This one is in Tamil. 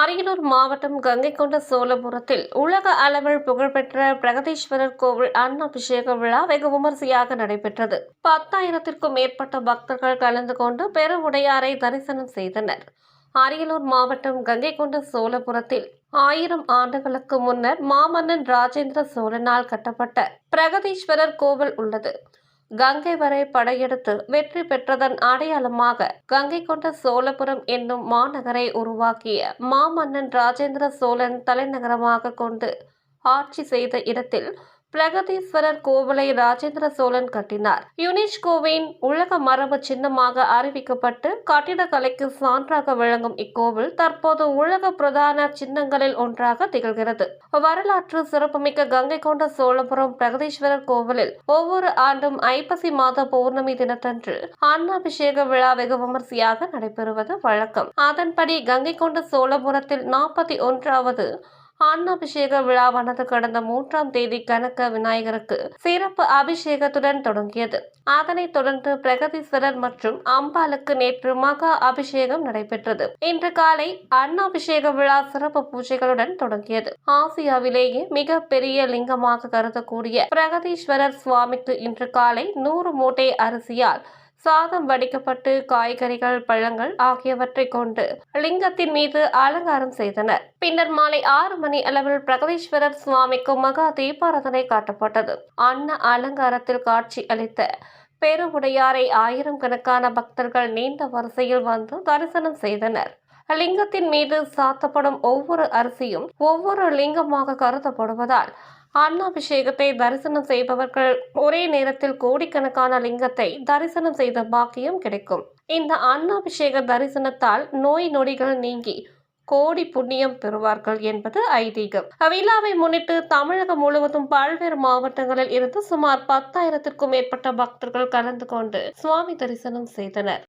அரியலூர் மாவட்டம் கங்கைகொண்ட சோழபுரத்தில் உலக அளவில் புகழ்பெற்ற பிரகதீஸ்வரர் கோவில் அன்னாபிஷேக விழா வெகு விமரிசையாக நடைபெற்றது. 10,000க்கும் மேற்பட்ட பக்தர்கள் கலந்து கொண்டு பெருவுடையாரை தரிசனம் செய்தனர். அரியலூர் மாவட்டம் கங்கைகொண்ட சோழபுரத்தில் 1000 ஆண்டுகளுக்கு முன்னர் மாமன்னன் ராஜேந்திர சோழனால் கட்டப்பட்ட பிரகதீஸ்வரர் கோவில் உள்ளது. கங்கை வரை படையெடுத்து வெற்றி பெற்றதன் அடையாளமாக கங்கைகொண்ட சோழபுரம் என்னும் மாநகரை உருவாக்கிய மாமன்னன் ராஜேந்திர சோழன் தலைநகரமாக கொண்டு ஆட்சி செய்த இடத்தில் பிரகதீஸ்வரர் கோவிலை ராஜேந்திர சோழன் கட்டினார். யுனெஸ்கோவின் உலக மரபு சின்னமாக அறிவிக்கப்பட்டு கட்டிடக்கலைக்கு சான்றாக விளங்கும் இக்கோவில் தற்போது உலக பிரதான சின்னங்களில் ஒன்றாக திகழ்கிறது. வரலாற்று சிறப்புமிக்க கங்கைகொண்ட சோழபுரம் பிரகதீஸ்வரர் கோவிலில் ஒவ்வொரு ஆண்டும் ஐப்பசி மாத பௌர்ணமி தினத்தன்று அன்னாபிஷேக விழா வெகு விமரிசையாக நடைபெறுவது வழக்கம். அதன்படி கங்கைகொண்ட சோழபுரத்தில் 41வது அன்னாபிஷேக விழாவானது கடந்த 3ஆம் தேதி கனக விநாயகருக்கு சிறப்பு அபிஷேகத்துடன் தொடங்கியது. அதனைத் தொடர்ந்து பிரகதீஸ்வரர் மற்றும் அம்பாளுக்கு நேற்று மகா அபிஷேகம் நடைபெற்றது. இன்று காலை அன்னாபிஷேக விழா சிறப்பு பூஜைகளுடன் தொடங்கியது. ஆசியாவிலேயே மிக பெரிய லிங்கமாக கருதக்கூடிய பிரகதீஸ்வரர் சுவாமிக்கு இன்று காலை 100 மூட்டை அரிசியால் சாதம் வடிக்கப்பட்டு காய்கறிகள், பழங்கள் ஆகியவற்றை கொண்டு லிங்கத்தின் மீது அலங்காரம் செய்தனர். பின்னர் மாலை 6 மணி அளவில் பிரகதீஸ்வரர் சுவாமிக்கு மகா தீபாராதனை காட்டப்பட்டது. அன்ன அலங்காரத்தில் காட்சி அளித்த பெருவுடையாரை ஆயிரக்கணக்கான பக்தர்கள் நீண்ட வரிசையில் வந்து தரிசனம் செய்தனர். லிங்கத்தின் மீது சாத்தப்படும் ஒவ்வொரு அரிசியும் ஒவ்வொரு லிங்கமாக கருதப்படுவதால் அன்னாபிஷேகத்தை தரிசனம் செய்பவர்கள் ஒரே நேரத்தில் கோடிக்கணக்கான லிங்கத்தை தரிசனம் செய்த பாக்கியம் கிடைக்கும். இந்த அன்னாபிஷேக தரிசனத்தால் நோய் நொடிகள் நீங்கி கோடி புண்ணியம் பெறுவார்கள் என்பது ஐதீகம். விழாவை முன்னிட்டு தமிழகம் முழுவதும் பல்வேறு மாவட்டங்களில் இருந்து சுமார் 10,000க்கும் மேற்பட்ட பக்தர்கள் கலந்து கொண்டு சுவாமி தரிசனம் செய்தனர்.